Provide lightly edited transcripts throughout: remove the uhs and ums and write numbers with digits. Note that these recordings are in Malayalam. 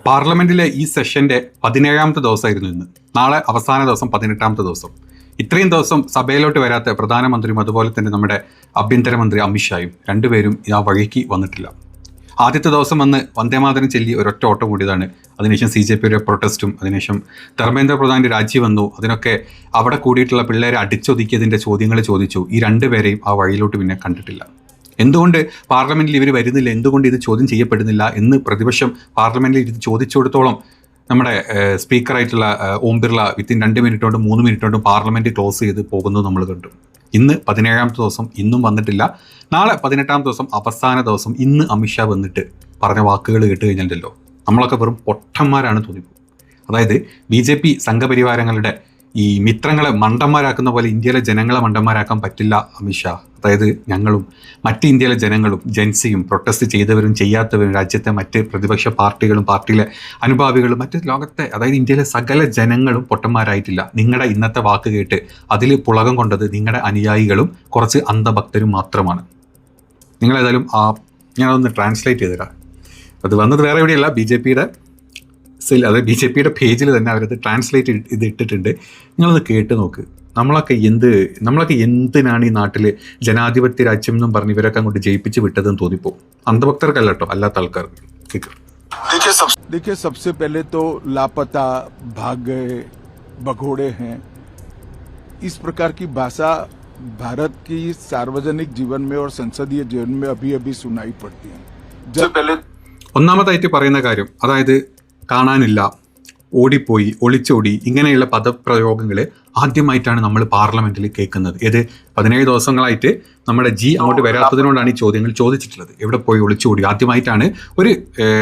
പാർലമെന്റിലെ ഈ സെഷന്റെ 17ാമത്തെ ദിവസമായിരുന്നു ഇന്ന്. നാളെ അവസാന ദിവസം 18ാമത്തെ ദിവസം. ഇത്രയും ദിവസം സഭയിലോട്ട് വരാത്ത പ്രധാനമന്ത്രിയും അതുപോലെ തന്നെ നമ്മുടെ ആഭ്യന്തരമന്ത്രി അമിത്ഷായും രണ്ടുപേരും ആ വഴിക്ക് വന്നിട്ടില്ല. ആദ്യത്തെ ദിവസം വന്ന് വന്ദേമാതരം ചൊല്ലി ഒരൊറ്റ ഓട്ടം കൂടിയതാണ്. അതിനുശേഷം CJPയുടെ പ്രൊട്ടസ്റ്റും, അതിനുശേഷം ധർമ്മേന്ദ്ര പ്രധാന്റെ രാജി വന്നു. അതിനൊക്കെ അവിടെ കൂടിയിട്ടുള്ള പിള്ളേരെ അടിച്ചൊതുക്കിയതിൻ്റെ ചോദ്യങ്ങൾ ചോദിച്ചു. ഈ രണ്ടുപേരെയും ആ വഴിയിലോട്ട് പിന്നെ കണ്ടിട്ടില്ല. എന്തുകൊണ്ട് പാർലമെന്റിൽ ഇവർ വരുന്നില്ല, എന്തുകൊണ്ട് ഇത് ചോദ്യം ചെയ്യപ്പെടുന്നില്ല എന്ന് പ്രതിപക്ഷം പാർലമെന്റിൽ ഇത് ചോദിച്ചിടത്തോളം നമ്മുടെ സ്പീക്കറായിട്ടുള്ള ഓം ബിർള വിത്തിൻ 2 മിനിറ്റ് കൊണ്ട് 3 മിനിറ്റ് കൊണ്ട് പാർലമെന്റ് ക്ലോസ് ചെയ്ത് പോകുന്നത് നമ്മൾ കണ്ടു. ഇന്ന് 17ാമത്തെ ദിവസം, ഇന്നും വന്നിട്ടില്ല. നാളെ 18ാമത്തെ ദിവസം, അവസാന ദിവസം. ഇന്ന് അമിത്ഷാ വന്നിട്ട് പറഞ്ഞ വാക്കുകൾ കേട്ട് കഴിഞ്ഞിട്ടുണ്ടല്ലോ, നമ്മളൊക്കെ വെറും പൊട്ടന്മാരാണ് തോന്നിപ്പോകും. അതായത് BJP സംഘപരിവാരങ്ങളുടെ ഈ മിത്രങ്ങളെ മണ്ടന്മാരാക്കുന്ന പോലെ ഇന്ത്യയിലെ ജനങ്ങളെ മണ്ടന്മാരാക്കാൻ പറ്റില്ല അമിത്ഷാ. അതായത് ഞങ്ങളും മറ്റ് ഇന്ത്യയിലെ ജനങ്ങളും ജൻസിയും പ്രൊട്ടസ്റ്റ് ചെയ്തവരും ചെയ്യാത്തവരും രാജ്യത്തെ മറ്റ് പ്രതിപക്ഷ പാർട്ടികളും പാർട്ടിയിലെ അനുഭാവികളും മറ്റ് ലോകത്തെ, അതായത് ഇന്ത്യയിലെ സകല ജനങ്ങളും പൊട്ടന്മാരായിട്ടില്ല. നിങ്ങളുടെ ഇന്നത്തെ വാക്ക് കേട്ട് അതിൽ പുളകം കൊണ്ടത് നിങ്ങളുടെ അനുയായികളും കുറച്ച് അന്ധഭക്തരും മാത്രമാണ്. നിങ്ങളേതായാലും ഞാനതൊന്ന് ട്രാൻസ്ലേറ്റ് ചെയ്തുതരാം. അത് വന്നത് വേറെ എവിടെയല്ല, BJPയുടെ പേജിൽ തന്നെ അവരത് ട്രാൻസ്ലേറ്റ് ഇത് ഇട്ടിട്ടുണ്ട്. നിങ്ങളത് കേട്ട് നോക്ക്. നമ്മളൊക്കെ എന്തിനാണ് ഈ നാട്ടിൽ ജനാധിപത്യ രാജ്യം എന്നും പറഞ്ഞ് ഇവരൊക്കെ അങ്ങോട്ട് ജയിപ്പിച്ച് വിട്ടതെന്ന് തോന്നിപ്പോ. അന്ധഭക്തർക്കല്ല കേട്ടോ, അല്ലാത്ത ആൾക്കാർക്ക്. देखिए, सबसे पहले तो लापता, भाग गए, भगोड़े हैं, इस प्रकार की भाषा भारत की सार्वजनिक जीवन में और संसदीय जीवन में अभी अभी सुनाई पड़ती है. ഒന്നാമതായിട്ട് പറയുന്ന കാര്യം, അതായത് കാണാനില്ല, ഓടിപ്പോയി, ഒളിച്ചോടി, ഇങ്ങനെയുള്ള പദപ്രയോഗങ്ങൾ ആദ്യമായിട്ടാണ് നമ്മൾ പാർലമെന്റിൽ കേൾക്കുന്നത്. 17 ദിവസങ്ങളായിട്ട് നമ്മുടെ അങ്ങോട്ട് വരാത്തതിനോടാണ് ഈ ചോദ്യങ്ങൾ ചോദിച്ചിട്ടുള്ളത്. എവിടെ പോയി ഒളിച്ചോടി? ആദ്യമായിട്ടാണ് ഒരു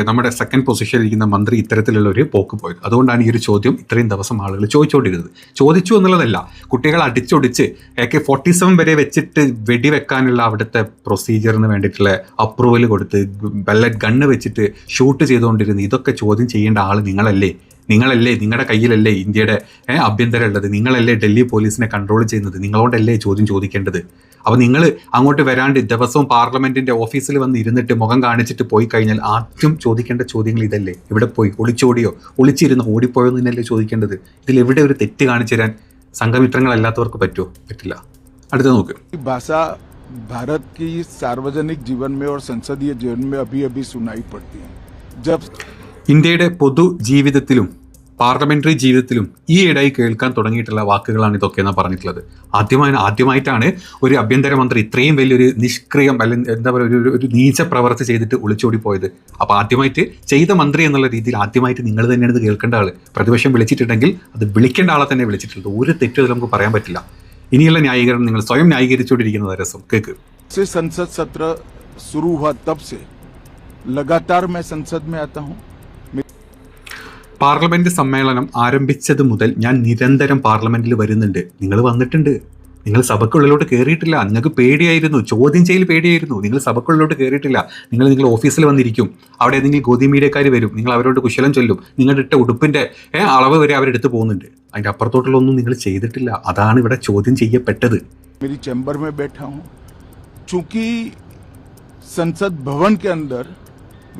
നമ്മുടെ സെക്കൻഡ് പൊസിഷനിൽ ഇരിക്കുന്ന മന്ത്രി ഇത്തരത്തിലുള്ള ഒരു പോക്ക് പോയത്. അതുകൊണ്ടാണ് ഈ ഒരു ചോദ്യം ഇത്രയും ദിവസം ആളുകൾ ചോദിച്ചുകൊണ്ടിരുന്നത്. ചോദിച്ചു എന്നുള്ളതല്ല, കുട്ടികൾ അടിച്ചൊടിച്ച് AK-47 വരെ വെച്ചിട്ട് വെടിവെക്കാനുള്ള അവിടുത്തെ പ്രൊസീജിയറിന് വേണ്ടിയിട്ടുള്ള അപ്രൂവൽ കൊടുത്ത് ബല്ലറ്റ് ഗണ്ണ് വെച്ചിട്ട് ഷൂട്ട് ചെയ്തുകൊണ്ടിരുന്നത്. ഇതൊക്കെ ചോദ്യം ചെയ്യേണ്ട ആൾ നിങ്ങളല്ലേ? നിങ്ങളുടെ കയ്യിലല്ലേ ഇന്ത്യയുടെ ആഭ്യന്തരം ഉള്ളത്? നിങ്ങളല്ലേ ഡൽഹി പോലീസിനെ കൺട്രോൾ ചെയ്യുന്നത്? നിങ്ങളോടല്ലേ ചോദ്യം ചോദിക്കേണ്ടത്? അപ്പോൾ നിങ്ങൾ അങ്ങോട്ട് വരാണ്ട് ദിവസവും പാർലമെന്റിന്റെ ഓഫീസിൽ വന്ന് ഇരുന്നിട്ട് മുഖം കാണിച്ചിട്ട് പോയി കഴിഞ്ഞാൽ ആദ്യം ചോദിക്കേണ്ട ചോദ്യങ്ങൾ ഇതല്ലേ? എവിടെ പോയി? ഒളിച്ചോടിയോ? ഒളിച്ചിരുന്ന് ഓടിപ്പോയോ എന്നല്ലേ ചോദിക്കേണ്ടത്? ഇതിൽ എവിടെ ഒരു തെറ്റ് കാണിച്ചു തരാൻ സംഘമിത്രങ്ങളല്ലാത്തവർക്ക് പറ്റുമോ? പറ്റില്ല. അടുത്ത നോക്ക്. ഭാഷ भारत की सार्वजनिक जीवन में और संसदीय जीवन में अभी अभी सुनाई पड़ती है. जब ഇന്ത്യയുടെ പൊതു ജീവിതത്തിലും പാർലമെന്ററി ജീവിതത്തിലും ഈ ഇടയിൽ കേൾക്കാൻ തുടങ്ങിയിട്ടുള്ള വാക്കുകളാണ് ഇതൊക്കെ എന്നാണ് പറഞ്ഞിട്ടുള്ളത്. ആദ്യമായിട്ടാണ് ഒരു ആഭ്യന്തരമന്ത്രി ഇത്രയും വലിയൊരു നിഷ്ക്രിയം അല്ലെങ്കിൽ എന്താ പറയുക ഒരു നീച പ്രവർത്തി ചെയ്തിട്ട് ഒളിച്ചോടി പോയത്. അപ്പോൾ ആദ്യമായിട്ട് ചെയ്ത മന്ത്രി എന്നുള്ള രീതിയിൽ ആദ്യമായിട്ട് നിങ്ങൾ തന്നെയാണ് ഇത് കേൾക്കേണ്ട ആള്. പ്രതിപക്ഷം വിളിച്ചിട്ടുണ്ടെങ്കിൽ അത് വിളിക്കേണ്ട ആളെ തന്നെ വിളിച്ചിട്ടുള്ളത്. ഒരു തെറ്റും നമുക്ക് പറയാൻ പറ്റില്ല. ഇനിയുള്ള ന്യായീകരണം നിങ്ങൾ സ്വയം ന്യായീകരിച്ചുകൊണ്ടിരിക്കുന്നത് രസം. കേക്ക്. संसद सत्र शुरू हुआ तब से लगातार मैं संसद में आता हूँ. പാർലമെന്റ് സമ്മേളനം ആരംഭിച്ചത് മുതൽ ഞാൻ നിരന്തരം പാർലമെന്റിൽ വരുന്നുണ്ട്. നിങ്ങൾ വന്നിട്ടുണ്ട്. നിങ്ങൾ സഭയ്ക്കുള്ളിലോട്ട് കയറിയിട്ടില്ല. നിങ്ങൾക്ക് പേടിയായിരുന്നു, ചോദ്യം ചെയ്യൽ പേടിയായിരുന്നു. നിങ്ങൾ സഭയ്ക്കുള്ളിലോട്ട് കയറിയിട്ടില്ല. നിങ്ങൾ ഓഫീസിൽ വന്നിരിക്കും. അവിടെ ഏതെങ്കിലും ഗോതി മീഡിയക്കാർ വരും. നിങ്ങൾ അവരോട് കുശലം ചൊല്ലും. നിങ്ങളുടെ ഇട്ട ഉടുപ്പിന്റെ അളവ് വരെ അവരെടുത്ത് പോകുന്നുണ്ട്. അതിന്റെ അപ്പുറത്തോട്ടുള്ള ഒന്നും നിങ്ങൾ ചെയ്തിട്ടില്ല. അതാണ് ഇവിടെ ചോദ്യം ചെയ്യപ്പെട്ടത്. मेरी चैम्बर में बैठा हूँ. चूंकि संसद भवन के अंदर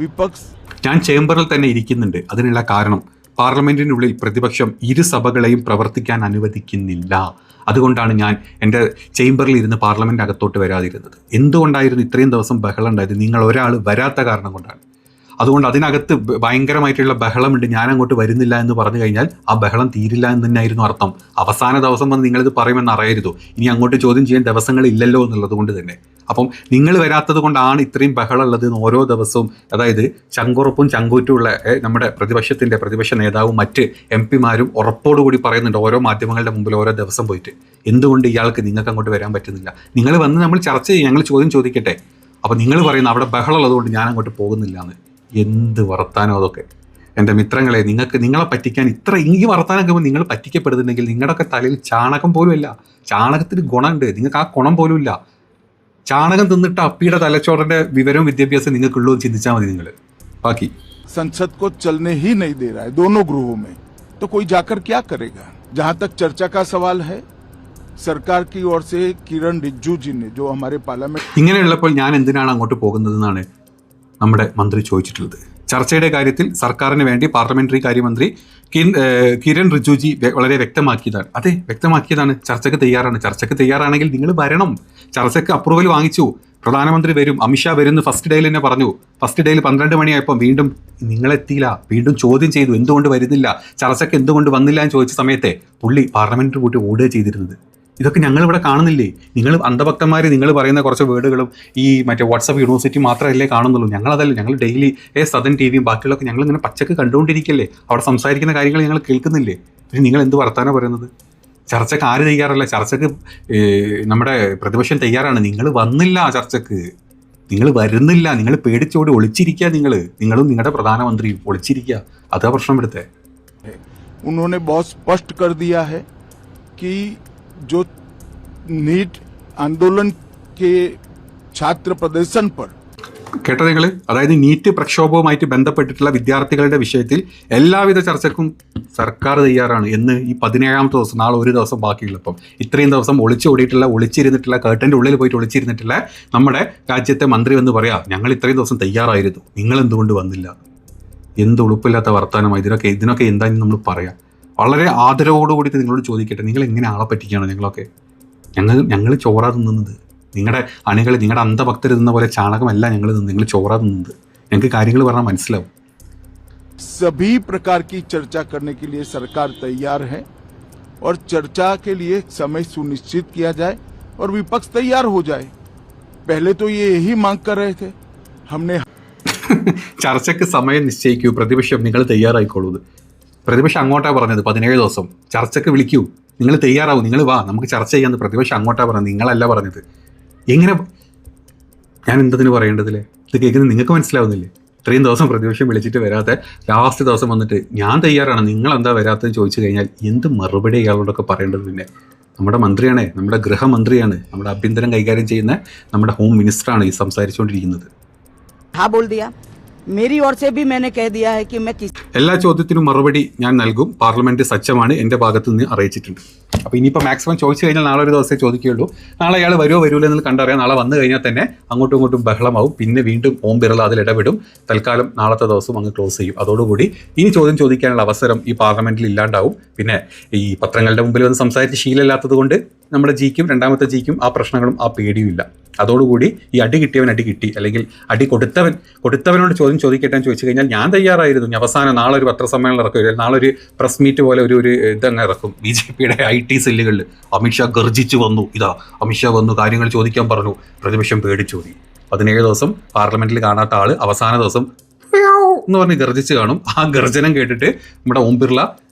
विपक्ष ഞാൻ ചേംബറിൽ തന്നെ ഇരിക്കുന്നുണ്ട്. അതിനുള്ള കാരണം പാർലമെന്റിനുള്ളിൽ പ്രതിപക്ഷം ഇരു സഭകളെയും പ്രവർത്തിക്കാൻ അനുവദിക്കുന്നില്ല. അതുകൊണ്ടാണ് ഞാൻ എൻ്റെ ചേംബറിൽ ഇരുന്ന് പാർലമെന്റ് അകത്തോട്ട് വരാതിരുന്നത്. എന്തുകൊണ്ടായിരുന്നു ഇത്രയും ദിവസം ബഹളം ഉണ്ടായത്? നിങ്ങൾ ഒരാൾ വരാത്ത കാരണം കൊണ്ടാണ്. അതുകൊണ്ട് അതിനകത്ത് ഭയങ്കരമായിട്ടുള്ള ബഹളമുണ്ട്. ഞാൻ അങ്ങോട്ട് വരുന്നില്ല എന്ന് പറഞ്ഞു കഴിഞ്ഞാൽ ആ ബഹളം തീരില്ല എന്ന് തന്നെയായിരുന്നു അർത്ഥം. അവസാന ദിവസം വന്ന് നിങ്ങളിത് പറയുമെന്ന് അറിയരുത്. ഇനി അങ്ങോട്ട് ചോദ്യം ചെയ്യാൻ ദിവസങ്ങളില്ലല്ലോ എന്നുള്ളത് കൊണ്ട് തന്നെ. അപ്പം നിങ്ങൾ വരാത്തത് കൊണ്ടാണ് ഇത്രയും ബഹളം ഉള്ളത് എന്ന് ഓരോ ദിവസവും, അതായത് ചങ്കുറപ്പും ചങ്കൂറ്റുമുള്ള നമ്മുടെ പ്രതിപക്ഷ നേതാവും മറ്റ് MP-മാരും ഉറപ്പോടുകൂടി പറയുന്നുണ്ട് ഓരോ മാധ്യമങ്ങളുടെ മുമ്പിൽ ഓരോ ദിവസം പോയിട്ട്. എന്തുകൊണ്ട് നിങ്ങൾക്ക് അങ്ങോട്ട് വരാൻ പറ്റുന്നില്ല? നിങ്ങൾ വന്ന് നമ്മൾ ചർച്ച ചെയ്യും, ഞങ്ങൾ ചോദ്യം ചോദിക്കട്ടെ. അപ്പോൾ നിങ്ങൾ പറയുന്നത് അവിടെ ബഹളം ഉള്ളതുകൊണ്ട് ഞാൻ അങ്ങോട്ട് പോകുന്നില്ല എന്ന്. എന്ത് വർത്താനം അതൊക്കെ! എൻ്റെ മിത്രങ്ങളെ, നിങ്ങളെ പറ്റിക്കാൻ ഈ വർത്താനൊക്കെ നിങ്ങൾ പറ്റിക്കപ്പെടുന്നുണ്ടെങ്കിൽ നിങ്ങളുടെയൊക്കെ തലയിൽ ചാണകം പോലും ഇല്ല. ചാണകത്തിന് ഗുണമുണ്ട്, നിങ്ങൾക്ക് ആ ഗുണം പോലും ഇല്ല. ചാണകം തിന്നിട്ട് അപ്പിയുടെ തലച്ചോറിന്റെ വിവരവും വിദ്യാഭ്യാസം നിങ്ങൾക്കുള്ളൂ എന്ന് ചിന്തിച്ചാൽ മതി നിങ്ങൾ. ബാക്കി संसद को चलने ही नहीं दे रहा है दोनों गृहों में, तो कोई जाकर क्या करेगा? जहां तक चर्चा का सवाल है, सरकार की ओर से किरण रिजिजू जी ने जो हमारे पार्लियामेंट ഇങ്ങനെയുള്ളപ്പോൾ ഞാൻ എന്തിനാണ് അങ്ങോട്ട് പോകുന്നതെന്നാണ് നമ്മുടെ മന്ത്രി ചോദിച്ചിട്ടുള്ളത്. ചർച്ചയുടെ കാര്യത്തിൽ സർക്കാരിന് വേണ്ടി പാർലമെന്ററി കാര്യമന്ത്രി കിരൺ റിജിജു വളരെ വ്യക്തമാക്കിയതാണ്. അതെ, വ്യക്തമാക്കിയതാണ്. ചർച്ചയ്ക്ക് തയ്യാറാണ്. ചർച്ചയ്ക്ക് തയ്യാറാണെങ്കിൽ നിങ്ങൾ വരണം. ചർച്ചയ്ക്ക് അപ്രൂവൽ വാങ്ങിച്ചു. പ്രധാനമന്ത്രി വരും, അമിത്ഷാ വരുന്നു ഫസ്റ്റ് ഡേയിൽ തന്നെ പറഞ്ഞു. ഫസ്റ്റ് ഡേയിൽ 12 മണിയായപ്പോൾ വീണ്ടും നിങ്ങളെത്തിയില്ല. വീണ്ടും ചോദ്യം ചെയ്തു, എന്തുകൊണ്ട് വരുന്നില്ല, ചർച്ചയ്ക്ക് എന്തുകൊണ്ട് വന്നില്ല എന്ന് ചോദിച്ച സമയത്തെ പുള്ളി പാർലമെന്ററി കൂട്ടി ഓടുക ചെയ്തിരുന്നത്. ഇതൊക്കെ ഞങ്ങളിവിടെ കാണുന്നില്ലേ? നിങ്ങൾ അന്ധഭക്തന്മാർ നിങ്ങൾ പറയുന്ന കുറച്ച് വേർഡുകളും ഈ മറ്റേ വാട്സപ്പ് യൂണിവേഴ്സിറ്റി മാത്രമല്ലേ കാണുന്നുള്ളൂ. ഞങ്ങളതല്ല, ഞങ്ങൾ ഡെയിലി സദൻ ടിവിയും ബാക്കിയുള്ളതൊക്കെ ഞങ്ങളിങ്ങനെ പച്ചക്ക് കണ്ടുകൊണ്ടിരിക്കല്ലേ. അവിടെ സംസാരിക്കുന്ന കാര്യങ്ങൾ ഞങ്ങൾ കേൾക്കുന്നില്ലേ? പിന്നെ നിങ്ങൾ എന്ത് വർത്താനം പറയുന്നത്? ചർച്ചയ്ക്ക് ആര് തയ്യാറല്ല? ചർച്ചയ്ക്ക് നമ്മുടെ പ്രതിപക്ഷം തയ്യാറാണ്. നിങ്ങൾ വന്നില്ല ചർച്ചയ്ക്ക്, നിങ്ങൾ വരുന്നില്ല, നിങ്ങൾ പേടിച്ചോടി ഒളിച്ചിരിക്കുക. നിങ്ങളും നിങ്ങളുടെ പ്രധാനമന്ത്രിയും ഒളിച്ചിരിക്കുക. അതാ പ്രശ്നം എടുത്തേ. उन्होंने बहुत स्पष्ट कर दिया है कि जो नीट आंदोलन के छात्र प्रदर्शन पर കേട്ടോ നിങ്ങൾ? അതായത് നീറ്റ് പ്രക്ഷോഭവുമായിട്ട് ബന്ധപ്പെട്ടിട്ടുള്ള വിദ്യാർത്ഥികളുടെ വിഷയത്തിൽ എല്ലാവിധ ചർച്ചയ്ക്കും സർക്കാർ തയ്യാറാണ് എന്ന് ഈ 17ാമത്തെ ദിവസം, നാളെ ഒരു ദിവസം ബാക്കിയുള്ളപ്പം ഇത്രയും ദിവസം ഒളിച്ചിരുന്നിട്ടുള്ള കേട്ടൻ്റെ ഉള്ളിൽ പോയിട്ട് ഒളിച്ചിരുന്നിട്ടുള്ള നമ്മുടെ രാജ്യത്തെ മന്ത്രി എന്ന് പറയാം, ഞങ്ങൾ ഇത്രയും ദിവസം തയ്യാറായിരുന്നു, നിങ്ങൾ എന്തുകൊണ്ട് വന്നില്ല? എന്ത് ഉളുപ്പില്ലാത്ത വർത്തമാനമായി ഇതിനൊക്കെ എന്തായാലും നമ്മൾ പറയാം. വളരെ ആദരവോടുകൂടി നിങ്ങളോട് ചോദിക്കട്ടെ, നിങ്ങൾ എങ്ങനെ ആളെ പറ്റിക്കുകയാണ്? ഞങ്ങൾ ചോറാ തിന്നുന്നത്. നിങ്ങളുടെ അണികൾ, നിങ്ങളുടെ അന്ധഭക്തർ തിന്ന പോലെ ചാണകമല്ല ഞങ്ങൾ തിന്ന്, നിങ്ങൾ ചോറാ തിന്നുന്നത്. ഞങ്ങൾക്ക് കാര്യങ്ങൾ പറഞ്ഞാൽ മനസ്സിലാവും. सभी प्रकार की चर्चा करने के लिए सरकार तैयार है और चर्चा के लिए समय सुनिश्चित किया जाए और विपक्ष तैयार हो जाए. पहले तो ये यही मांग कर रहे थे. हमने ചർച്ചയ്ക്ക് സമയം നിശ്ചയിക്കൂ, പ്രതിപക്ഷം നിങ്ങൾ തയ്യാറായിക്കോളൂ. പ്രതിപക്ഷം അങ്ങോട്ടാ പറഞ്ഞത് 17 ദിവസം ചർച്ചയ്ക്ക് വിളിക്കൂ, നിങ്ങൾ തയ്യാറാവും, നിങ്ങൾ വാ, നമുക്ക് ചർച്ച ചെയ്യാമെന്ന് പ്രതിപക്ഷം അങ്ങോട്ടാ പറഞ്ഞത്, നിങ്ങളല്ല പറഞ്ഞത്. എങ്ങനെ ഞാൻ എന്തതിന് പറയേണ്ടതില്ലേ? ഇത് കേൾക്കുന്നത് നിങ്ങൾക്ക് മനസ്സിലാവുന്നില്ലേ? ഇത്രയും ദിവസം പ്രതിപക്ഷം വിളിച്ചിട്ട് വരാത്ത ലാസ്റ്റ് ദിവസം വന്നിട്ട് ഞാൻ തയ്യാറാണ്, നിങ്ങൾ എന്താ വരാത്തതെന്ന് ചോദിച്ചു കഴിഞ്ഞാൽ എന്ത് മറുപടി ഇയാളോടൊക്കെ പറയേണ്ടത്? പിന്നെ നമ്മുടെ മന്ത്രിയാണ്, നമ്മുടെ ഗൃഹമന്ത്രിയാണ്, നമ്മുടെ ആഭ്യന്തരം കൈകാര്യം ചെയ്യുന്ന നമ്മുടെ ഹോം മിനിസ്റ്ററാണ് ഈ സംസാരിച്ചുകൊണ്ടിരിക്കുന്നത്. हाँ बोल दिया, मेरी ओर से भी मैंने कह दिया है कि मैं എല്ലാ ചോദ്യത്തിനും മറുപടി ഞാൻ നൽകും. പാർലമെന്റ് സജ്ജമാണ്, എൻ്റെ ഭാഗത്ത് നിന്ന് അറിയിച്ചിട്ടുണ്ട്. അപ്പോൾ ഇനിയിപ്പോൾ മാക്സിമം ചോദിച്ചു കഴിഞ്ഞാൽ നാളെ ഒരു ദിവസമേ ചോദിക്കുകയുള്ളൂ. നാളെ അയാൾ വരുമോ വരൂല എന്ന് കണ്ടറിയാം. നാളെ വന്നു കഴിഞ്ഞാൽ തന്നെ അങ്ങോട്ടും ഇങ്ങോട്ടും ബഹളമാവും. പിന്നെ വീണ്ടും ഓം ബിർള അതിൽ ഇടപെടും. തൽക്കാലം നാളത്തെ ദിവസം അങ്ങ് ക്ലോസ് ചെയ്യും. അതോടുകൂടി ഇനി ചോദ്യം ചോദിക്കാനുള്ള അവസരം ഈ പാർലമെന്റിൽ ഇല്ലാണ്ടാവും. പിന്നെ ഈ പത്രങ്ങളുടെ മുമ്പിൽ വന്ന് സംസാരിച്ച് ശീലമില്ലാത്തത് കൊണ്ട് നമ്മുടെ ജിക്കും രണ്ടാമത്തെ ജിക്കും ആ പ്രശ്നങ്ങളും ആ പേടിയും ഇല്ല. അതോടുകൂടി ഈ അടി കിട്ടിയവൻ അടി കിട്ടി, അല്ലെങ്കിൽ അടി കൊടുത്തവനോട് ചോദ്യം ചോദിക്കട്ടെ എന്ന് ചോദിച്ചു കഴിഞ്ഞാൽ ഞാൻ തയ്യാറായിരുന്നു. അവസാനം നാളെ ഒരു പത്രസമ്മേളനം ഇറക്കും, നാളെ ഒരു പ്രസ് മീറ്റ് പോലെ ഒരു ഇതങ്ങ് ഇറക്കും. BJPയുടെ IT സെല്ലുകളിൽ അമിത്ഷാ ഗർജിച്ചു വന്നു, ഇതാ അമിത്ഷാ വന്നു, കാര്യങ്ങൾ ചോദിക്കാൻ പറഞ്ഞു, പ്രതിപക്ഷം പേടിച്ചോടി. 17 ദിവസം പാർലമെന്റിൽ കാണാത്ത ആള് അവസാന ദിവസം എന്ന് പറഞ്ഞ് ഗർജിച്ച് കാണും. ആ ഗർജനം കേട്ടിട്ട് നമ്മുടെ ഓം ബിർള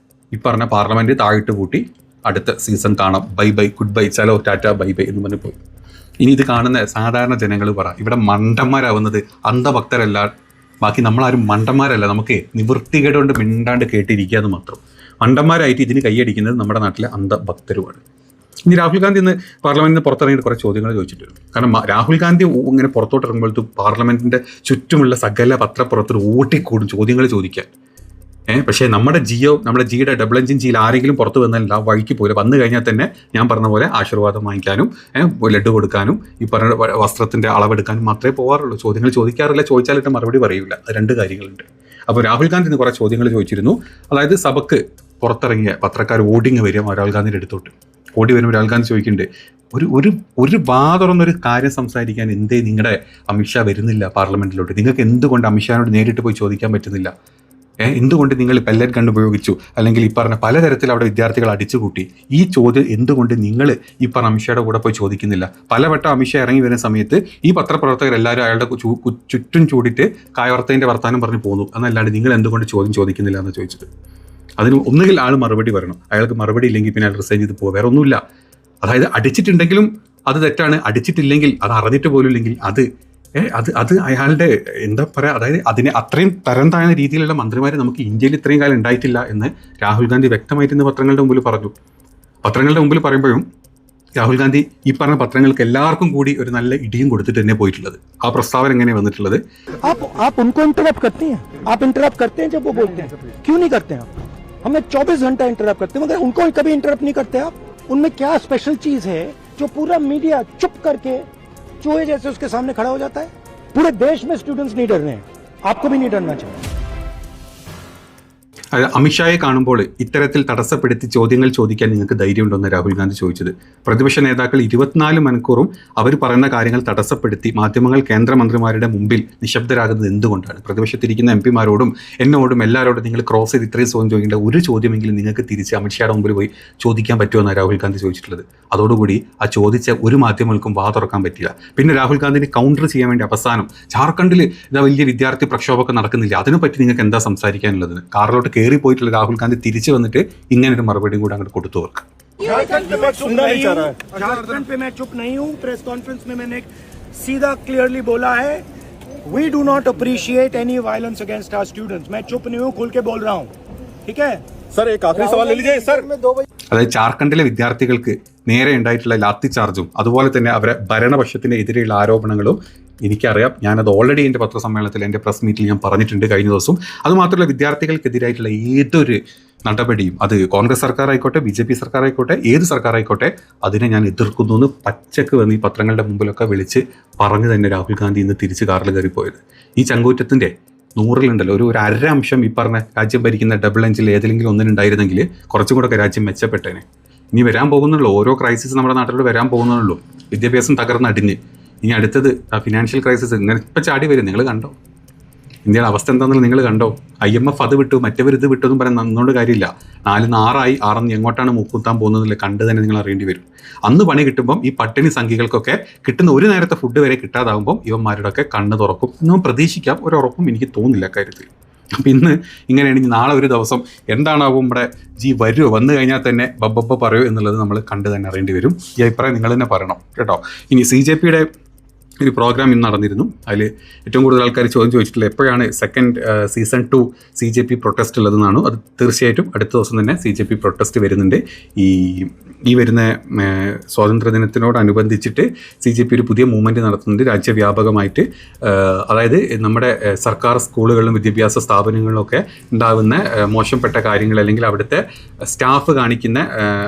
ഈ പറഞ്ഞ പാർലമെന്റ് താഴിട്ട് പൂട്ടി അടുത്ത സീസൺ കാണാം, ബൈ ബൈ, ഗുഡ് ബൈ, ചലോ ടാറ്റ ബൈ ബൈ എന്ന് പറഞ്ഞ് പോയി. ഇനി ഇത് കാണുന്ന സാധാരണ ജനങ്ങൾ പറ, ഇവിടെ മണ്ടന്മാരാവുന്നത് അന്ധഭക്തരല്ല, ബാക്കി നമ്മളാരും മണ്ടന്മാരല്ല, നമുക്ക് നിവൃത്തികേട് കൊണ്ട് മിണ്ടാണ്ട് കേട്ടിരിക്കുക എന്ന് മാത്രം. മണ്ടന്മാരായിട്ട് ഇതിന് കൈയടിക്കുന്നത് നമ്മുടെ നാട്ടിലെ അന്ധഭക്തരുമാണ്. ഇനി രാഹുൽ ഗാന്ധി ഇന്ന് പാർലമെന്റിൽ നിന്ന് പുറത്തിറങ്ങിയിട്ട് കുറേ ചോദ്യങ്ങൾ ചോദിച്ചിട്ടുണ്ട്. കാരണം രാഹുൽ ഗാന്ധി ഇങ്ങനെ പുറത്തോട്ട് ഇറങ്ങുമ്പോഴത്തേക്കും പാർലമെന്റിന്റെ ചുറ്റുമുള്ള സകല പത്രപ്പുറത്തിൽ ഓട്ടിക്കൂടും ചോദ്യങ്ങൾ ചോദിക്കാൻ. പക്ഷേ നമ്മുടെ ജിയുടെ ഡബിൾ എഞ്ചിൻ ജിയിൽ ആരെങ്കിലും പുറത്ത് വന്നില്ല, വഴിക്ക് പോലെ വന്നു കഴിഞ്ഞാൽ തന്നെ ഞാൻ പറഞ്ഞ പോലെ ആശീർവാദം വാങ്ങിക്കാനും ലഡ്ഡു കൊടുക്കാനും ഈ പറഞ്ഞ വസ്ത്രത്തിൻ്റെ അളവെടുക്കാനും മാത്രമേ പോകാറുള്ളൂ. ചോദ്യങ്ങൾ ചോദിക്കാറില്ല, ചോദിച്ചാലിട്ട് മറുപടി പറയില്ല. അത് രണ്ട് കാര്യങ്ങളുണ്ട്. അപ്പോൾ രാഹുൽ ഗാന്ധി ഇന്ന് കുറേ ചോദ്യങ്ങൾ ചോദിച്ചിരുന്നു. അതായത് സഭക്ക് പുറത്തിറങ്ങിയ പത്രക്കാർ ഓടിങ്ങ് വരും രാഹുൽ ഗാന്ധിയുടെ അടുത്തോട്ട്. ഓടി വരുമ്പോൾ രാഹുൽ ഗാന്ധി ചോദിക്കുന്നുണ്ട്, ഒരു വാതുറന്നൊരു കാര്യം സംസാരിക്കാൻ എന്തേ നിങ്ങളുടെ അമിത്ഷാ വരുന്നില്ല പാർലമെന്റിലോട്ട്? നിങ്ങൾക്ക് എന്തുകൊണ്ട് അമിത്ഷാനോട് നേരിട്ട് പോയി ചോദിക്കാൻ പറ്റുന്നില്ല? എന്തുകൊണ്ട് നിങ്ങൾ പെല്ലറ്റ് ഗൺ ഉപയോഗിച്ചു, അല്ലെങ്കിൽ ഈ പറഞ്ഞ പലതരത്തിൽ അവിടെ വിദ്യാർത്ഥികൾ അടിച്ചുകൂട്ടി? ഈ ചോദ്യം എന്തുകൊണ്ട് നിങ്ങൾ ഈ പറഞ്ഞ അമിത്ഷായുടെ കൂടെ പോയി ചോദിക്കുന്നില്ല? പലവട്ടം അമിത്ഷാ ഇറങ്ങി വരുന്ന സമയത്ത് ഈ പത്രപ്രവർത്തകരെല്ലാവരും അയാളുടെ ചുറ്റും ചൂടിയിട്ട് കായവർത്തതിൻ്റെ വർത്താനം പറഞ്ഞു പോന്നു. എന്നല്ലാണ്ട് നിങ്ങൾ എന്തുകൊണ്ട് ചോദ്യം ചോദിക്കുന്നില്ല എന്ന് ചോദിച്ചത്. അതിന് ഒന്നുകിൽ ആൾ മറുപടി പറയണം, അയാൾക്ക് മറുപടി ഇല്ലെങ്കിൽ പിന്നെ അയാൾ റിസൈൻ ചെയ്ത് പോകുക, വേറെ ഒന്നുമില്ല. അതായത് അടിച്ചിട്ടുണ്ടെങ്കിലും അത് തെറ്റാണ്, അടിച്ചിട്ടില്ലെങ്കിൽ അത് അറിഞ്ഞിട്ട് പോലും ഇല്ലെങ്കിൽ അത് അയാളുടെ എന്താ പറയുക, അതായത് അതിനെ അത്രയും തരം താഴ്ന്ന രീതിയിലുള്ള മന്ത്രിമാർ നമുക്ക് ഇന്ത്യയിൽ ഇത്രയും കാലം ഉണ്ടായിട്ടില്ല എന്ന് രാഹുൽ ഗാന്ധി വ്യക്തമായിട്ട് ഇന്ന് പത്രങ്ങളുടെ മുമ്പിൽ പറഞ്ഞു. പത്രങ്ങളുടെ മുമ്പിൽ പറയുമ്പോഴും രാഹുൽ ഗാന്ധി ഈ പറഞ്ഞ പത്രങ്ങൾക്ക് എല്ലാവർക്കും കൂടി ഒരു നല്ല ഇടിയും കൊടുത്തിട്ട് തന്നെ പോയിട്ടുള്ളത്. ആ പ്രസ്താവന എങ്ങനെ വന്നിട്ടുള്ളത്? हमें 24 घंटा इंटरप्ट करते हैं, मगर उनको कभी इंटरप्ट नहीं करते आप। उनमें क्या स्पेशल चीज है जो पूरा मीडिया चुप करके चूहे जैसे उसके सामने खड़ा हो जाता है? पूरे देश में स्टूडेंट्स नहीं डर रहे हैं, आपको भी नहीं डरना चाहिए। അമിത്ഷായെ കാണുമ്പോൾ ഇത്തരത്തിൽ തടസ്സപ്പെടുത്തി ചോദ്യങ്ങൾ ചോദിക്കാൻ നിങ്ങൾക്ക് ധൈര്യമുണ്ടെന്ന് രാഹുൽ ഗാന്ധി ചോദിച്ചത്. പ്രതിപക്ഷ നേതാക്കൾ 24 മണിക്കൂറും അവർ പറയുന്ന കാര്യങ്ങൾ തടസ്സപ്പെടുത്തി മാധ്യമങ്ങൾ കേന്ദ്രമന്ത്രിമാരുടെ മുമ്പിൽ നിശബ്ദരാകുന്നത് എന്തുകൊണ്ടാണ്? പ്രതിപക്ഷത്തിരിക്കുന്ന എം പിമാരോടും എന്നോടും എല്ലാവരോടും നിങ്ങൾ ക്രോസ് ചെയ്ത് ഇത്രയും ചോദ്യം ചോദിക്കേണ്ട ഒരു ചോദ്യമെങ്കിലും നിങ്ങൾക്ക് തിരിച്ച് അമിത്ഷായുടെ മുമ്പിൽ പോയി ചോദിക്കാൻ പറ്റുമെന്നാണ് രാഹുൽ ഗാന്ധി ചോദിച്ചിട്ടുള്ളത്. അതോടുകൂടി ആ ചോദിച്ച ഒരു മാധ്യമങ്ങൾക്കും വാ തുറക്കാൻ പറ്റില്ല. പിന്നെ രാഹുൽ ഗാന്ധിനെ കൗണ്ടർ ചെയ്യാൻ വേണ്ടി അവസാനം ജാർഖണ്ഡിൽ ഇതാ വലിയ വിദ്യാർത്ഥി പ്രക്ഷോഭമൊക്കെ നടക്കുന്നില്ല, അതിനെപ്പറ്റി നിങ്ങൾക്ക് എന്താ സംസാരിക്കാനുള്ളത്? കാറിലോട്ട് കയറി പോയിട്ടുള്ള രാഹുൽ ഗാന്ധി തിരിച്ചു വന്നിട്ട് ഇങ്ങനൊരു മറുപടിയും കൂടെ അങ്ങോട്ട് കൊടുത്തു അവർക്ക്. झारखंड पे मैं चुप नहीं हूँ. प्रेस कॉन्फ्रेंस में मैंने सीधा क्लियरली बोला है, we do not appreciate any violence against our students. मैं चुप नहीं हूँ, खुल के बोल रहा हूँ. ठीक है सर, एक आखिरी सवाल ले लीजिए सर. അതായത് ജാർഖണ്ഡിലെ വിദ്യാർത്ഥികൾക്ക് നേരെ ഉണ്ടായിട്ടുള്ള ലാത്തി ചാർജും അതുപോലെ തന്നെ അവരെ ഭരണപക്ഷത്തിന് എതിരെയുള്ള ആരോപണങ്ങളും എനിക്കറിയാം. ഞാനത് ഓൾറെഡി എൻ്റെ പത്രസമ്മേളനത്തിൽ എൻ്റെ പ്രസ് മീറ്റിൽ ഞാൻ പറഞ്ഞിട്ടുണ്ട് കഴിഞ്ഞ ദിവസം. അതുമാത്രമല്ല വിദ്യാർത്ഥികൾക്കെതിരായിട്ടുള്ള ഏതൊരു നടപടിയും, അത് കോൺഗ്രസ് സർക്കാർ ആയിക്കോട്ടെ, BJP സർക്കാർ ആയിക്കോട്ടെ, ഏത് സർക്കാർ ആയിക്കോട്ടെ, അതിനെ ഞാൻ എതിർക്കുന്നു എന്ന് പച്ചക്ക് വന്ന് ഈ പത്രങ്ങളുടെ മുമ്പിലൊക്കെ വിളിച്ച് പറഞ്ഞു തന്നെ രാഹുൽ ഗാന്ധി ഇന്ന് തിരിച്ച് കാറിൽ കയറിപ്പോയത്. ഈ ചങ്കൂറ്റത്തിൻ്റെ 100-ലുണ്ടല്ലോ ഒരു അര അംശം ഈ പറഞ്ഞ രാജ്യം ഭരിക്കുന്ന ഡബിൾ എഞ്ചിൽ ഏതെങ്കിലും ഒന്നിനുണ്ടായിരുന്നെങ്കിൽ കുറച്ചും കൂടെ രാജ്യം മെച്ചപ്പെട്ടേനെ. ഇനി വരാൻ പോകുന്നുള്ളൂ, ഓരോ ക്രൈസിസ് നമ്മുടെ നാട്ടിലൂടെ വരാൻ പോകുന്നുള്ളൂ. വിദ്യാഭ്യാസം തകർന്നടിഞ്ഞ് ഇനി അടുത്തത് ഫിനാൻഷ്യൽ ക്രൈസിസ് ഇങ്ങനെ ഇപ്പം ചാടി വരും. നിങ്ങൾ കണ്ടോ ഇന്ത്യയുടെ അവസ്ഥ എന്താണെന്ന്? നിങ്ങൾ കണ്ടോ? IMF അത് വിട്ടു, മറ്റവർ ഇത് വിട്ടു എന്നും പറയാൻ നന്നുകൊണ്ട് കാര്യമില്ല. 6 എങ്ങോട്ടാണ് മൂക്കുത്താൻ പോകുന്നതില്ല കണ്ട് തന്നെ നിങ്ങൾ അറിയേണ്ടി വരും. അന്ന് പണി കിട്ടുമ്പം ഈ പട്ടിണി സംഖ്യകൾക്കൊക്കെ കിട്ടുന്ന ഒരു നേരത്തെ ഫുഡ് വരെ കിട്ടാതാകുമ്പം ഇവന്മാരുടെയൊക്കെ കണ്ണ് തുറക്കും എന്നും പ്രതീക്ഷിക്കാം. ഒരൊറപ്പും എനിക്ക് തോന്നുന്നില്ല കാര്യത്തിൽ. അപ്പം ഇന്ന് ഇങ്ങനെയാണെങ്കിൽ നാളെ ഒരു ദിവസം എന്താണാവും നമ്മുടെ വരുമോ, വന്നു കഴിഞ്ഞാൽ തന്നെ ബബ്ബ പറയോ എന്നുള്ളത് നമ്മൾ കണ്ട് തന്നെ അറിയേണ്ടി വരും. ഈ അഭിപ്രായം നിങ്ങൾ തന്നെ പറയണം കേട്ടോ. ഇനി CJPയുടെ ഒരു പ്രോഗ്രാം ഇന്ന് നടന്നിരുന്നു. അതിൽ ഏറ്റവും കൂടുതൽ ആൾക്കാർ ചോദിച്ചിട്ടുള്ള എപ്പോഴാണ് സീസൺ 2 CJP പ്രൊട്ടസ്റ്റ് ഉള്ളതെന്നാണ്. അത് തീർച്ചയായിട്ടും അടുത്ത ദിവസം തന്നെ CJP പ്രൊട്ടസ്റ്റ് വരുന്നുണ്ട്. ഈ വരുന്ന സ്വാതന്ത്ര്യദിനത്തിനോടനുബന്ധിച്ചിട്ട് CJP ഒരു പുതിയ മൂവ്മെൻറ്റ് നടത്തുന്നുണ്ട് രാജ്യവ്യാപകമായിട്ട്. അതായത് നമ്മുടെ സർക്കാർ സ്കൂളുകളിലും വിദ്യാഭ്യാസ സ്ഥാപനങ്ങളിലൊക്കെ ഉണ്ടാകുന്ന മോശപ്പെട്ട കാര്യങ്ങൾ അല്ലെങ്കിൽ അവിടുത്തെ സ്റ്റാഫ് കാണിക്കുന്ന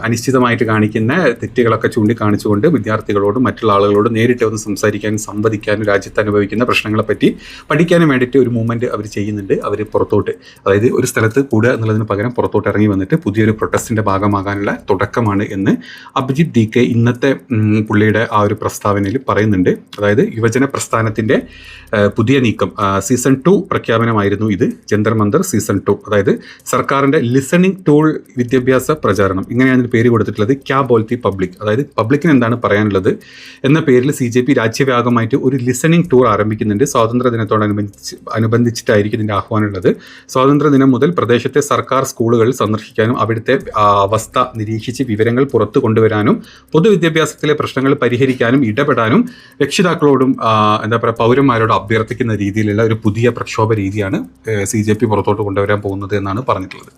അനിശ്ചിതമായിട്ട് കാണിക്കുന്ന തെറ്റുകളൊക്കെ ചൂണ്ടിക്കാണിച്ചുകൊണ്ട് വിദ്യാർത്ഥികളോടും മറ്റുള്ള ആളുകളോടും നേരിട്ട് വന്ന് സംസാരിക്കാനും സംവദിക്കാനും രാജ്യത്ത് അനുഭവിക്കുന്ന പ്രശ്നങ്ങളെപ്പറ്റി പഠിക്കാനും വേണ്ടിയിട്ട് ഒരു മൂവ്മെൻറ്റ് അവർ ചെയ്യുന്നുണ്ട്. അവർ പുറത്തോട്ട്, അതായത് ഒരു സ്ഥലത്ത് കൂടുക എന്നുള്ളതിന് പകരം പുറത്തോട്ട് ഇറങ്ങി വന്നിട്ട് പുതിയൊരു പ്രൊട്ടസ്റ്റിൻ്റെ ഭാഗമാകാനുള്ള തുടക്കമാണ് എന്ന് അഭിജിത്ത് DK ഇന്നത്തെ പുള്ളിയുടെ ആ ഒരു പ്രസ്താവനയിൽ പറയുന്നുണ്ട്. അതായത് യുവജന പ്രസ്ഥാനത്തിൻ്റെ പുതിയ നീക്കം സീസൺ 2 പ്രഖ്യാപനമായിരുന്നു ഇത്. ജന്തർ മന്ദർ സീസൺ 2, അതായത് സർക്കാരിൻ്റെ ലിസണിംഗ് ടൂൾ വിദ്യാഭ്യാസ പ്രചാരണം, ഇങ്ങനെയാണ് ഇതിന് പേര് കൊടുത്തിട്ടുള്ളത്. ക്യാ ബോൾത്തി പബ്ലിക്, അതായത് പബ്ലിക്കിന് എന്താണ് പറയാനുള്ളത് എന്ന പേരിൽ CJP രാജ്യവ്യാപകമായിട്ട് ഒരു ലിസണിംഗ് ടൂർ ആരംഭിക്കുന്നുണ്ട്. സ്വാതന്ത്ര്യ ദിനത്തോടനുബന്ധിച്ചിട്ടായിരിക്കും ഇതിൻ്റെ ആഹ്വാനമുള്ളത്. സ്വാതന്ത്ര്യദിനം മുതൽ പ്രദേശത്തെ സർക്കാർ സ്കൂളുകൾ സന്ദർശിക്കാനും അവിടുത്തെ അവസ്ഥ നിരീക്ഷിച്ച് വിവരങ്ങൾ പുറത്തു കൊണ്ടുവരാനും പൊതുവിദ്യാഭ്യാസത്തിലെ പ്രശ്നങ്ങൾ പരിഹരിക്കാനും ഇടപെടാനും രക്ഷിതാക്കളോടും പൗരന്മാരോടും അഭ്യർത്ഥിക്കുന്ന രീതിയിലുള്ള ഒരു പുതിയ പ്രക്ഷോഭ രീതിയാണ് CJP പുറത്തോട്ട് കൊണ്ടുവരാൻ പോകുന്നത് എന്നാണ് പറഞ്ഞിട്ടുള്ളത്.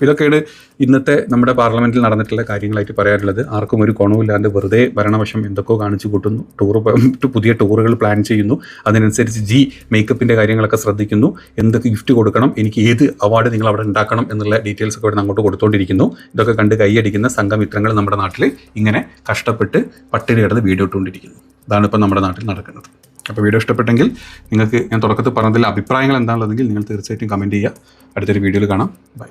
ഇതൊക്കെയാണ് ഇന്നത്തെ നമ്മുടെ പാർലമെൻറ്റിൽ നടന്നിട്ടുള്ള കാര്യങ്ങളായിട്ട് പറയാനുള്ളത്. ആർക്കും ഒരു ഗുണവുമില്ലാണ്ട് വെറുതെ ഭരണപക്ഷം എന്തൊക്കെയോ കാണിച്ചു കൂട്ടുന്നു. പുതിയ ടൂറുകൾ പ്ലാൻ ചെയ്യുന്നു, അതിനനുസരിച്ച് മേക്കപ്പിൻ്റെ കാര്യങ്ങളൊക്കെ ശ്രദ്ധിക്കുന്നു, എന്തൊക്കെ ഗിഫ്റ്റ് കൊടുക്കണം, എനിക്ക് ഏത് അവാർഡ് നിങ്ങൾ അവിടെ ഉണ്ടാക്കണം എന്നുള്ള ഡീറ്റെയിൽസ് ഒക്കെ ഇവിടെ അങ്ങോട്ട് കൊടുത്തുകൊണ്ടിരിക്കുന്നു. ഇതൊക്കെ കണ്ട് കൈയടിക്കുന്ന സംഘമിത്രങ്ങൾ നമ്മുടെ നാട്ടിൽ ഇങ്ങനെ കഷ്ടപ്പെട്ട് പട്ടിണി കിടന്ന് വീഡിയോ ഇട്ടുകൊണ്ടിരിക്കുന്നു. ഇതാണ് ഇപ്പം നമ്മുടെ നാട്ടിൽ നടക്കുന്നത്. അപ്പോൾ വീഡിയോ ഇഷ്ടപ്പെട്ടെങ്കിൽ നിങ്ങൾക്ക് ഞാൻ തുടക്കത്തിൽ പറഞ്ഞതിൽ അഭിപ്രായങ്ങൾ എന്താണുള്ളതെങ്കിൽ നിങ്ങൾ തീർച്ചയായിട്ടും കമൻറ്റ് ചെയ്യുക. അടുത്തൊരു വീഡിയോയിൽ കാണാം. ബൈ.